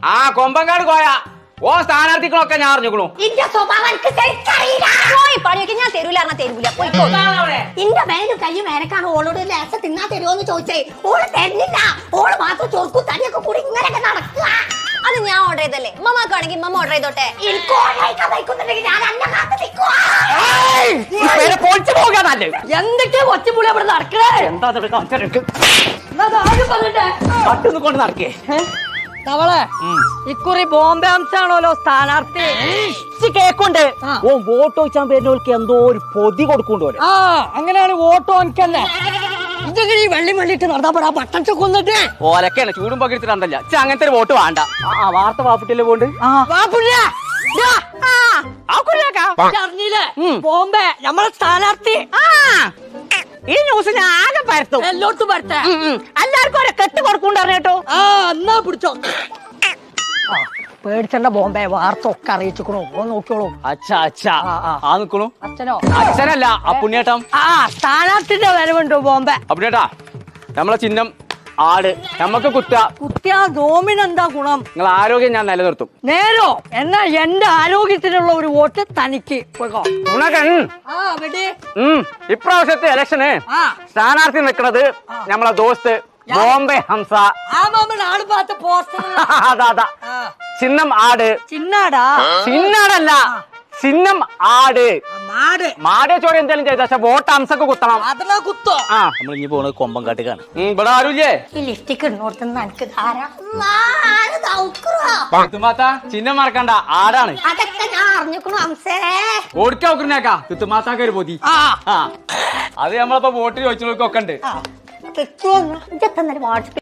ആ കൊമ്പങ്കാട് കോയ ഓ സ്ഥാനാർത്ഥികളൊക്കെ ഞാൻ അറിഞ്ഞു. പണിയൊക്കെ ഞാൻ തരൂല തരൂല ഇന്റെ മേലും കയ്യും മേനക്കാണ് ഓളോട് ലേശ തിന്നാ തരുമോന്ന് ചോദിച്ചേ. ഓള് തരുന്നില്ല. ഓള് മാത്രം ചൊറുക്കും തടിയൊക്കെ കൂടി ഇങ്ങനെയൊക്കെ നടക്കുക. അത് ഞാൻ ഓർഡർ ചെയ്തല്ലേ. മമ്മാക്കാണെങ്കിൽ മമ്മ ഓർഡർ ചെയ്തോട്ടെ. എനിക്ക് ഓർഡർ കഴിക്കുന്നുണ്ടെങ്കിൽ ഞാൻ അന്നെ കാത്ത് നിൽക്കുവാ. എന്തൊക്കെയാ ഒച്ചപ്പുള്ളി അവിടെ നടക്കണേ? എന്താ കൊണ്ട് നടക്കേ തവളെ ഇക്കുറി ബോംബെ അംശാണല്ലോ സ്ഥാനാർത്ഥി. കേക്കുണ്ട് ഓ വോട്ട് ചോദിച്ചാൻ വരുന്നവർക്ക് എന്തോ ഒരു പൊതി കൊടുക്കുന്നുണ്ടോ. ആ അങ്ങനെയാണ് വോട്ടോ എനിക്കന്നെ. ഇതൊക്കെ ഈ വെള്ളി വെള്ളിട്ട് നടന്നാ പട്ടത്തെ കൊന്നിട്ട് ഓലക്കാണ് ചൂടും പകിടത്തിട്ടല്ല അങ്ങനത്തെ ഒരു വോട്ട് വേണ്ട. ആ വാർത്ത വാപ്പിട്ടില്ലേ പോണ്ട് അറിഞ്ഞില്ലേ ബോംബെ നമ്മളെ സ്ഥാനാർത്ഥി. ഈ ന്യൂസ് ഞാൻ ആകെ പരത്തും, എല്ലായിടത്തും വരട്ടെ. എല്ലാവർക്കും ഒരു കെട്ട് കൊടുക്കൂണ്ടറിഞ്ഞ കേട്ടോ. ആ എന്നാ പിടിച്ചോ. പേടിച്ചണ്ട ബോംബെ വാർത്ത ഒക്കെ അറിയിച്ചിക്കണു. ഓ നോക്കിയോളൂ. അച്ഛാ അച്ഛാ ആ നിക്കണു. അച്ഛനോ? അച്ഛനല്ല ആ പുണ്യേട്ടം. ആ സ്ഥാനാർത്ഥിന്റെ വരവുണ്ടോ ബോംബെ. അപ്പുണ്യേട്ടാ നമ്മളെ ചിഹ്നം ആട്. നമ്മക്ക് കുത്തിയാ നോമിനെന്താ ഗുണം? നിങ്ങൾ ആരോഗ്യം ഞാൻ നിലനിർത്തും. നേരോ എന്നാ എന്റെ ആരോഗ്യത്തിനുള്ള ഒരു വോട്ട് തനിക്ക് പോയിക്കോ. ഇപ്രാവശ്യത്തെ ഇലക്ഷന് സ്ഥാനാർത്ഥി നിൽക്കുന്നത് നമ്മളെ ദോസ്ത് ബോംബെ ഹംസ. അതാ ചിഹ്നം ആട്. ചിന്നാടാ ചിന്നാടല്ല ചിഹ്നം ആട്. മാടേ ചോര എന്തെങ്കിലും ചെയ്ത പക്ഷെ വോട്ട് ഹംസക്ക് കുത്തണം. അതിനാ കുത്തോ. ആ നമ്മൾ ഇനി പോണത് കൊമ്പങ്കാട്ടിക്കാണ്. ഇവിടെ ആരുല്ലേ? ഈ ലിഫ്റ്റിക്ക് ഇന്നോർത്തുന്ന എനിക്ക് ചിഹ്നം മറക്കണ്ട ആടാണ്. അതൊക്കെ ഞാൻ അറിഞ്ഞിക്കണു ഹംസേ. ഓടിക്കാ തുത്തുമാത്താക്ക ഒരു പൊതി. അത് നമ്മളിപ്പോ വോട്ട് ചോദിച്ചവർക്കൊക്കെ ഉണ്ട്. വാട്സപ്പിൽ